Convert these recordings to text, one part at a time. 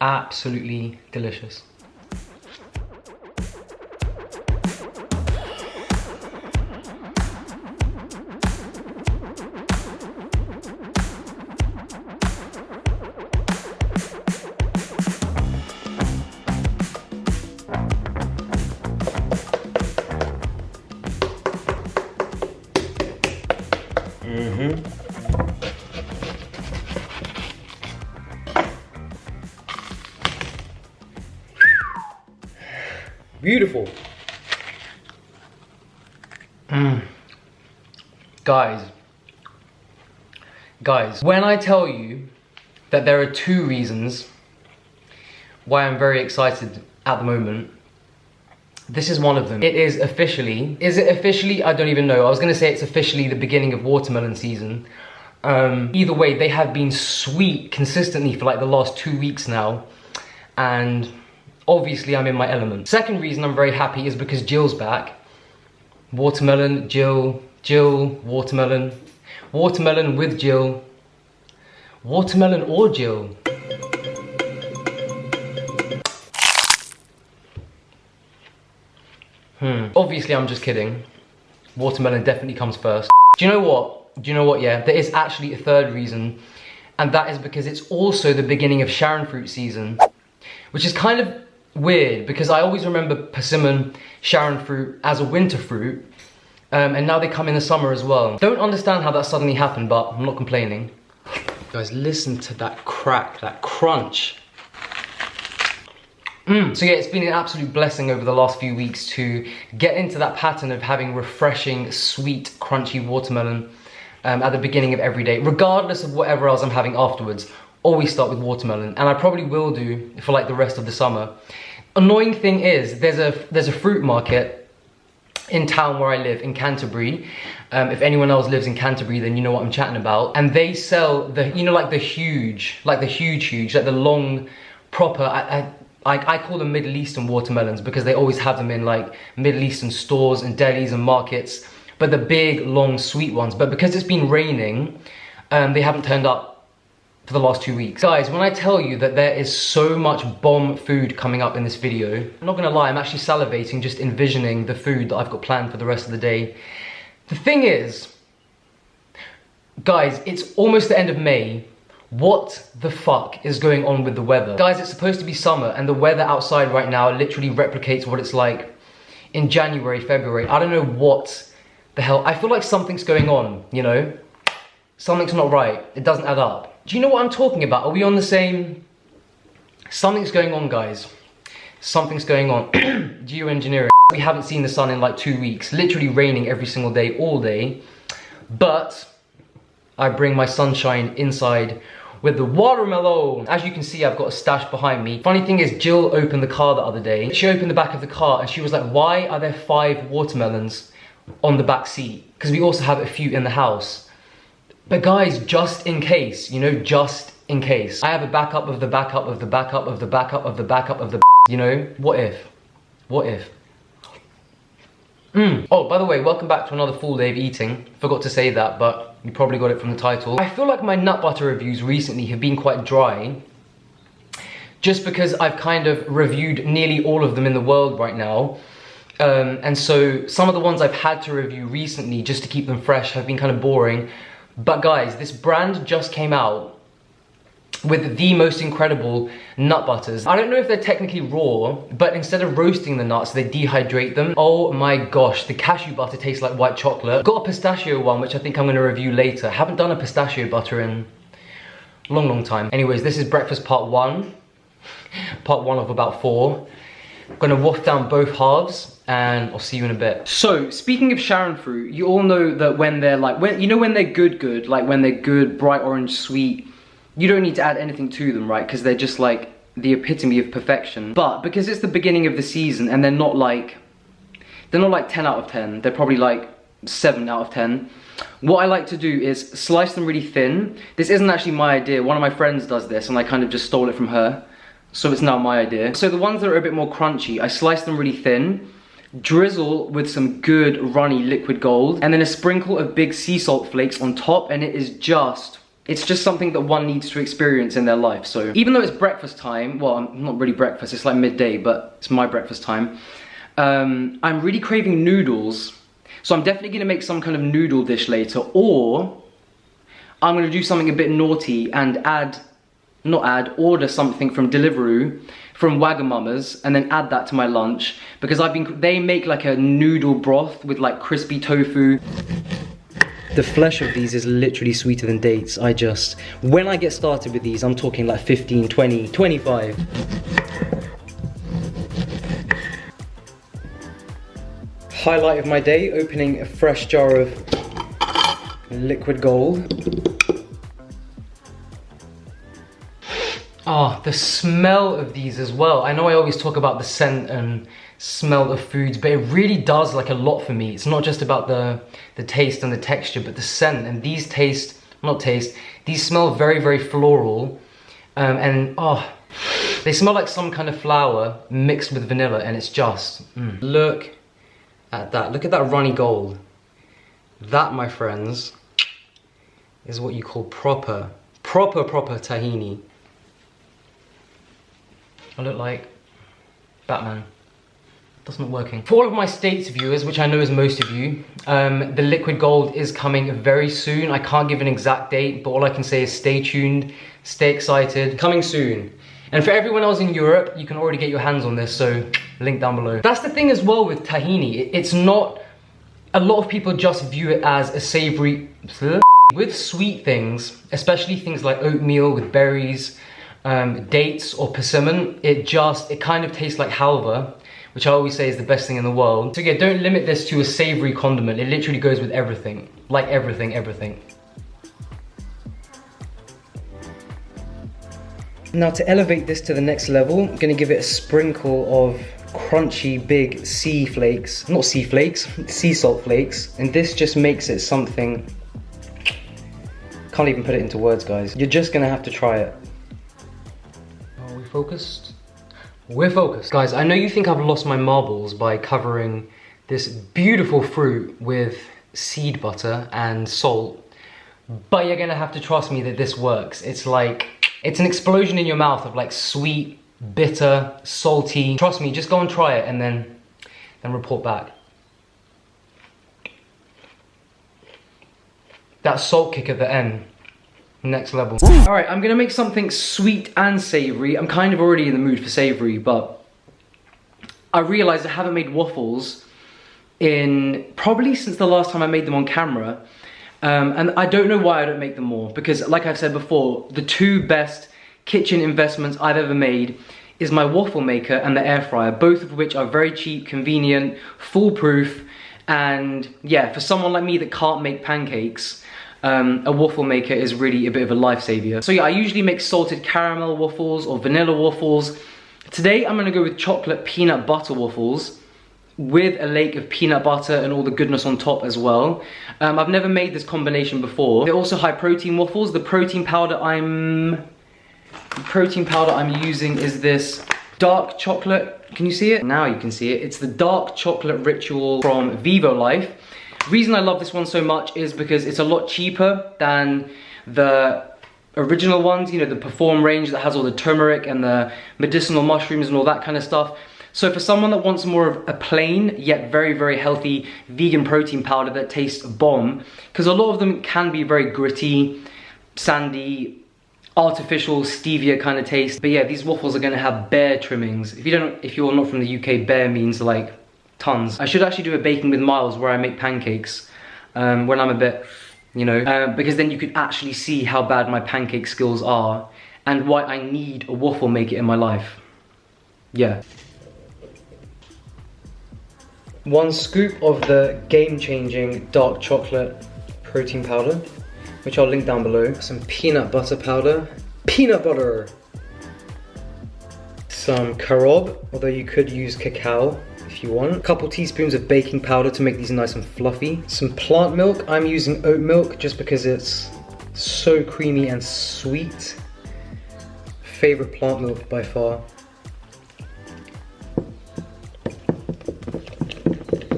Absolutely delicious. Beautiful. Guys, when I tell you that there are 2 reasons why I'm very excited at the moment, this is one of them. It is officially, is it officially? I don't even know. I was gonna say it's officially the beginning of watermelon season. Either way, they have been sweet consistently for like the last 2 weeks now, and obviously I'm in my element. Second reason I'm very happy is because Jill's back. Watermelon, Jill, watermelon. Watermelon with Jill. Watermelon or Jill. Obviously I'm just kidding. Watermelon definitely comes first. Do you know what? Yeah, there is actually a third reason, and that is because it's also the beginning of Sharon fruit season, which is kind of weird because I always remember persimmon, Sharon fruit as a winter fruit, and now they come in the summer as well. Don't understand how that suddenly happened, but I'm not complaining. Guys, listen to that crack, that crunch. So yeah, it's been an absolute blessing over the last few weeks to get into that pattern of having refreshing, sweet, crunchy watermelon at the beginning of every day, regardless of whatever else I'm having afterwards. Always start with watermelon, and I probably will do for like the rest of the summer. Annoying thing is, there's a fruit market in town where I live, in Canterbury. If anyone else lives in Canterbury, then you know what I'm chatting about. And they sell the, you know, like the huge, like the long, proper, I call them Middle Eastern watermelons because they always have them in like Middle Eastern stores and delis and markets, but the big, long, sweet ones. But because it's been raining, they haven't turned up for the last 2 weeks. Guys, when I tell you that there is so much bomb food coming up in this video, I'm not gonna lie, I'm actually salivating just envisioning the food that I've got planned for the rest of the day. The thing is, guys, it's almost the end of May. What the fuck is going on with the weather? Guys, it's supposed to be summer, and the weather outside right now literally replicates what it's like in January, February. I don't know what the hell. I feel like something's going on, you know? Something's not right. It doesn't add up. Do you know what I'm talking about? Are we on the same? Something's going on, guys. Something's going on. Geoengineering. We haven't seen the sun in like 2 weeks. Literally raining every single day, all day. But I bring my sunshine inside with the watermelon. As you can see, I've got a stash behind me. Funny thing is, Jill opened the car the other day. She opened the back of the car and she was like, why are there 5 watermelons on the back seat? Because we also have a few in the house. But guys, just in case, you know, just in case. I have a backup of the backup of the backup of the backup of the backup of the, you know, what if? What if? Oh, by the way, welcome back to another full day of eating. Forgot to say that, but you probably got it from the title. I feel like my nut butter reviews recently have been quite dry, just because I've kind of reviewed nearly all of them in the world right now. And so some of the ones I've had to review recently, just to keep them fresh, have been kind of boring. But guys, this brand just came out with the most incredible nut butters. I don't know if they're technically raw, but instead of roasting the nuts, they dehydrate them. Oh my gosh, the cashew butter tastes like white chocolate. Got a pistachio one, which I think I'm gonna review later. Haven't done a pistachio butter in a long, long time. Anyways, this is breakfast part 1. Part 1 of about 4. I'm gonna waft down both halves, and I'll see you in a bit. So, speaking of Sharon fruit, you all know that when they're like, you know when they're good, like when they're good, bright orange, sweet, you don't need to add anything to them, right? Because they're just like the epitome of perfection. But because it's the beginning of the season and they're not like 10 out of 10, they're probably like 7 out of 10. What I like to do is slice them really thin. This isn't actually my idea. One of my friends does this and I kind of just stole it from her. So it's now my idea. So the ones that are a bit more crunchy, I slice them really thin, drizzle with some good runny liquid gold, and then a sprinkle of big sea salt flakes on top, and it is just it's just something that one needs to experience in their life. So even though it's breakfast time, well, not really breakfast, it's like midday, but it's my breakfast time. I'm really craving noodles. So I'm definitely gonna make some kind of noodle dish later, or I'm gonna do something a bit naughty and order something from Deliveroo, from Wagamama's, and then add that to my lunch, because they make like a noodle broth with like crispy tofu. The flesh of these is literally sweeter than dates. When I get started with these, I'm talking like 15, 20, 25. Highlight of my day, opening a fresh jar of liquid gold. Oh, the smell of these as well. I know I always talk about the scent and smell of foods, but it really does like a lot for me. It's not just about the taste and the texture, but the scent. And these these smell very, very floral. They smell like some kind of flour mixed with vanilla, and it's just, Look at that. Look at that runny gold. That, my friends, is what you call proper tahini. I look like Batman. That's not working. For all of my States viewers, which I know is most of you, the liquid gold is coming very soon. I can't give an exact date, but all I can say is stay tuned, stay excited, coming soon. And for everyone else in Europe, you can already get your hands on this, so link down below. That's the thing as well with tahini. It's not, a lot of people just view it as a savory, with sweet things, especially things like oatmeal with berries, dates or persimmon, it kind of tastes like halva, which I always say is the best thing in the world. So yeah, don't limit this to a savory condiment. It literally goes with everything, like everything. Now to elevate this to the next level, I'm gonna give it a sprinkle of crunchy big sea salt flakes. And this just makes it something, can't even put it into words, guys. You're just gonna have to try it. Are we focused? We're focused. Guys, I know you think I've lost my marbles by covering this beautiful fruit with seed butter and salt, but you're gonna have to trust me that this works. It's an explosion in your mouth of like sweet, bitter, salty. Trust me, just go and try it and then report back. That salt kick at the end, next level. All right, I'm gonna make something sweet and savory. I'm kind of already in the mood for savory, but I realized I haven't made waffles probably since the last time I made them on camera. And I don't know why I don't make them more, because like I've said before, the two best kitchen investments I've ever made is my waffle maker and the air fryer, both of which are very cheap, convenient, foolproof, and yeah, for someone like me that can't make pancakes, a waffle maker is really a bit of a lifesaver. So yeah, I usually make salted caramel waffles or vanilla waffles. Today I'm gonna go with chocolate peanut butter waffles, with a lake of peanut butter and all the goodness on top as well. I've never made this combination before. They're also high protein waffles. The protein powder I'm using is this dark chocolate. Can you see it? Now you can see it. It's the dark chocolate ritual from Vivo Life. The reason I love this one so much is because it's a lot cheaper than the original ones, you know, the Perform range that has all the turmeric and the medicinal mushrooms and all that kind of stuff. So for someone that wants more of a plain yet very, very healthy vegan protein powder that tastes bomb, because a lot of them can be very gritty, sandy, artificial stevia kind of taste. But yeah, these waffles are gonna have bear trimmings. If you're not from the UK, bear means like tons. I should actually do a baking with Miles where I make pancakes when I'm a bit, you know, because then you could actually see how bad my pancake skills are and why I need a waffle maker in my life. Yeah. 1 scoop of the game-changing dark chocolate protein powder, which I'll link down below. Some peanut butter powder. Peanut butter! Some carob, although you could use cacao if you want. A couple teaspoons of baking powder to make these nice and fluffy. Some plant milk. I'm using oat milk just because it's so creamy and sweet. Favorite plant milk by far.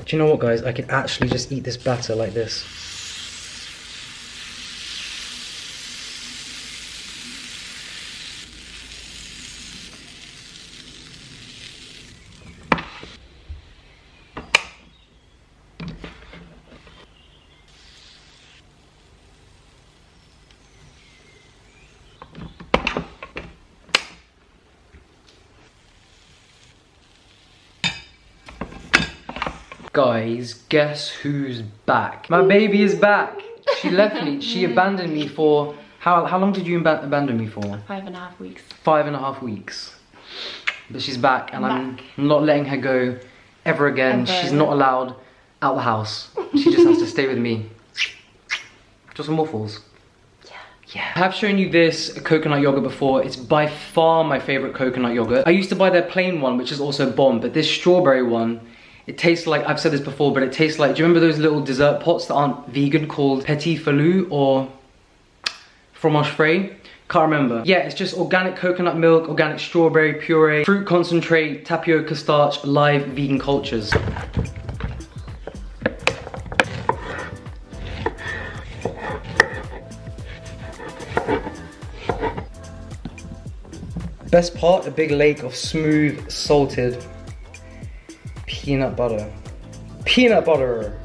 Do you know what, guys? I could actually just eat this batter like this. Guys, guess who's back? My baby is back. She left me. She abandoned me for... How long did you abandon me for? 5.5 weeks. 5.5 weeks. But she's back, and I'm not letting her go ever again. She's not allowed out the house. She just has to stay with me. Just some waffles. Yeah. I have shown you this coconut yogurt before. It's by far my favorite coconut yogurt. I used to buy their plain one, which is also bomb, but this strawberry one, it tastes like, I've said this before, but it tastes like, do you remember those little dessert pots that aren't vegan called Petit Falou or Fromage Frais? Can't remember. Yeah, it's just organic coconut milk, organic strawberry puree, fruit concentrate, tapioca starch, live vegan cultures. Best part, a big lake of smooth, salted peanut butter. Peanut butter!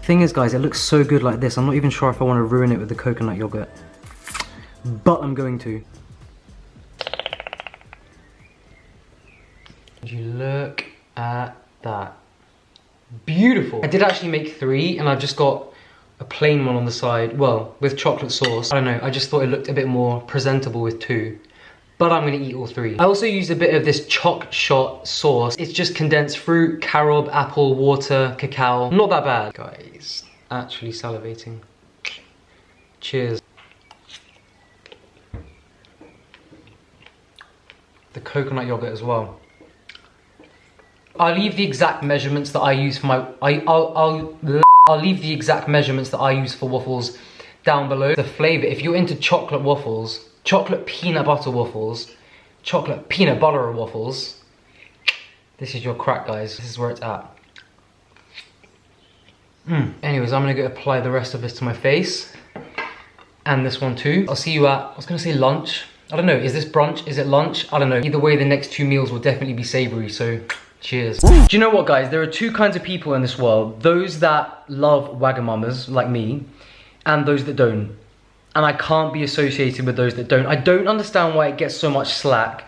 Thing is, guys, it looks so good like this. I'm not even sure if I want to ruin it with the coconut yogurt, but I'm going to. Would you look at that? Beautiful. I did actually make 3, and I've just got a plain one on the side, well, with chocolate sauce. I don't know, I just thought it looked a bit more presentable with 2. But I'm gonna eat all 3. I also used a bit of this choc shot sauce. It's just condensed fruit, carob, apple, water, cacao. Not that bad. Guys, actually salivating. Cheers. The coconut yogurt as well. I'll leave the exact measurements that I use for my... I'll leave the exact measurements that I use for waffles down below. The flavour, if you're into chocolate waffles, chocolate peanut butter waffles, chocolate peanut butter waffles, this is your crack, guys. This is where it's at. Anyways, I'm gonna go apply the rest of this to my face. And this one too. I'll see you at, I was gonna say lunch. I don't know, is this brunch? Is it lunch? I don't know. Either way, the next 2 meals will definitely be savoury, so cheers. Do you know what, guys? There are 2 kinds of people in this world. Those that love Wagamamas, like me, and those that don't. And I can't be associated with those that don't. I don't understand why it gets so much slack,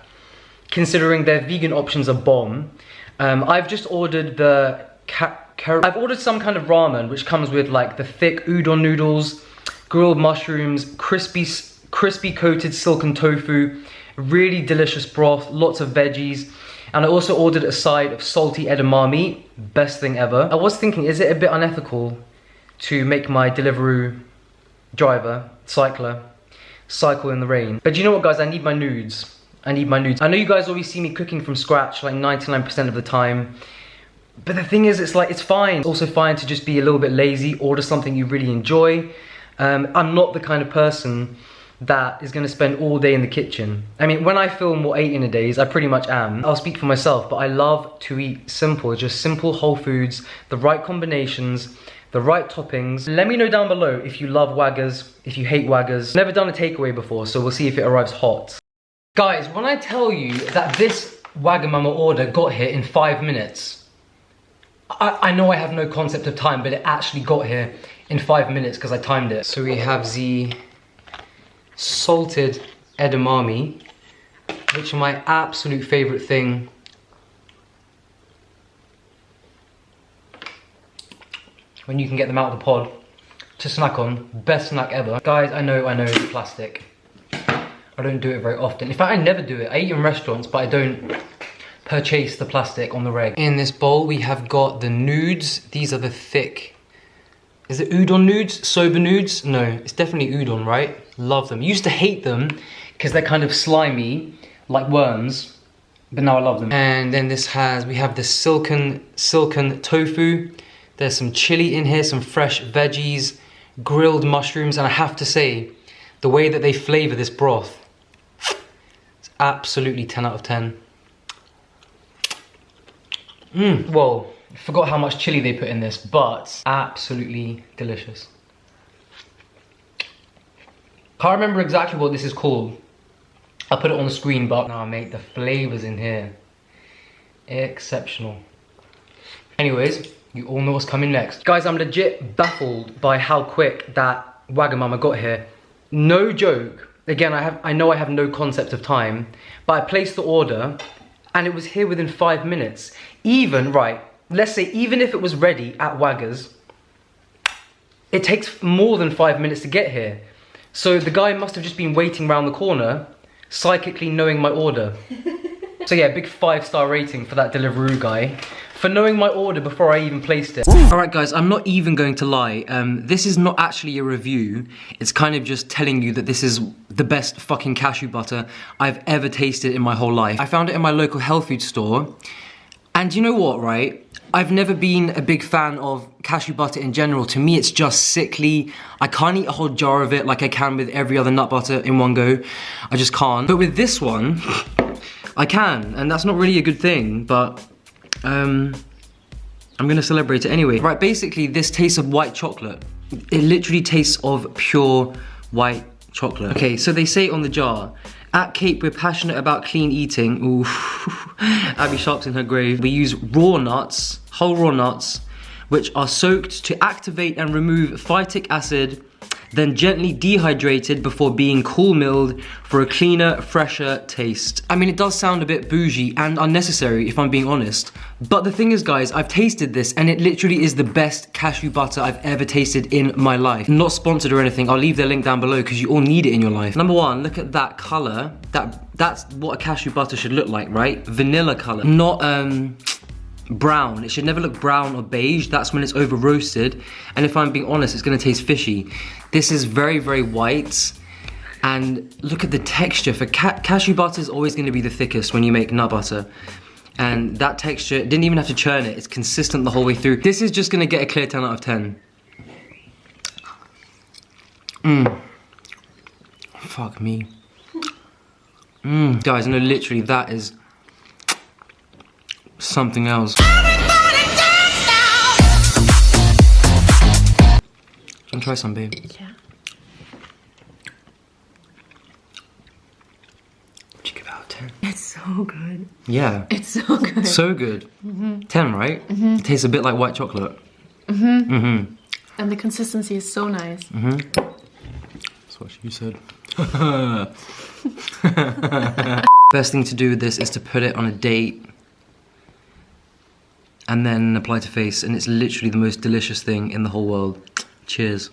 considering their vegan options are bomb. I've just ordered the... I've ordered some kind of ramen, which comes with like the thick udon noodles, grilled mushrooms, crispy coated silken tofu, really delicious broth, lots of veggies. And I also ordered a side of salty edamame, best thing ever. I was thinking, is it a bit unethical to make my Deliveroo driver, cycler, cycle in the rain? But you know what, guys, I need my nudes. I need my nudes. I know you guys always see me cooking from scratch like 99% of the time. But the thing is, it's like, it's fine. It's also fine to just be a little bit lazy, order something you really enjoy. I'm not the kind of person that is going to spend all day in the kitchen. I mean, when I film what 8 in a days, I pretty much am. I'll speak for myself, but I love to eat simple, just simple whole foods, the right combinations, the right toppings. Let me know down below if you love Waggers, if you hate Waggers. Never done a takeaway before, so we'll see if it arrives hot. Guys, when I tell you that this Wagamama order got here in 5 minutes, I know I have no concept of time, but it actually got here in 5 minutes because I timed it. So we have the salted edamame, which are my absolute favorite thing. When you can get them out of the pod to snack on, best snack ever. Guys, I know it's plastic. I don't do it very often. In fact, I never do it. I eat in restaurants, but I don't purchase the plastic on the reg. In this bowl, we have got the nudes. These are the thick, is it udon nudes? Soba nudes? No, it's definitely udon, right? Love them. Used to hate them because they're kind of slimy, like worms, but now I love them. And then we have the silken tofu. There's some chili in here, some fresh veggies, grilled mushrooms, and I have to say, the way that they flavor this broth, it's absolutely 10 out of 10. Well, I forgot how much chili they put in this, but absolutely delicious. Can't remember exactly what this is called. I'll put it on the screen, but nah, mate, the flavors in here, exceptional. Anyways, You all know what's coming next. Guys, I'm legit baffled by how quick that Wagamama got here. No joke. Again, I know I have no concept of time, but I placed the order and it was here within 5 minutes. Even, right, let's say even if it was ready at Wagga's, it takes more than 5 minutes to get here. So the guy must have just been waiting around the corner, psychically knowing my order. So yeah, big 5-star rating for that Deliveroo guy for knowing my order before I even placed it. Alright guys, I'm not even going to lie. This is not actually a review. It's kind of just telling you that this is the best fucking cashew butter I've ever tasted in my whole life. I found it in my local health food store. And you know what, right? I've never been a big fan of cashew butter in general. To me, it's just sickly. I can't eat a whole jar of it like I can with every other nut butter in one go. I just can't. But with this one, I can. And that's not really a good thing, but I'm gonna celebrate it anyway. Right, basically this tastes of white chocolate. It literally tastes of pure white chocolate. Okay, so they say on the jar, at Cape, we're passionate about clean eating. Ooh, Abby Sharp's in her grave. We use raw nuts, whole raw nuts, which are soaked to activate and remove phytic acid, then gently dehydrated before being cool milled for a cleaner, fresher taste. I mean, it does sound a bit bougie and unnecessary if I'm being honest. But the thing is, guys, I've tasted this and it literally is the best cashew butter I've ever tasted in my life. Not sponsored or anything, I'll leave their link down below because you all need it in your life. Number one, look at that color. That's what a cashew butter should look like, right? Vanilla color, not brown. It should never look brown or beige. That's when it's over roasted. And if I'm being honest, it's gonna taste fishy. This is very, very white. And look at the texture. For cashew butter is always gonna be the thickest when you make nut butter. And that texture, didn't even have to churn it. It's consistent the whole way through. This is just gonna get a clear 10 out of 10. Fuck me. Guys, no, literally, that is something else. And try some, babe. Yeah. Would you give it out of 10? It's so good. Yeah. It's so good. So good. 10, right? It tastes a bit like white chocolate. And the consistency is so nice. That's what she said. Best thing to do with this is to put it on a date and then apply to face, and it's literally the most delicious thing in the whole world. Cheers.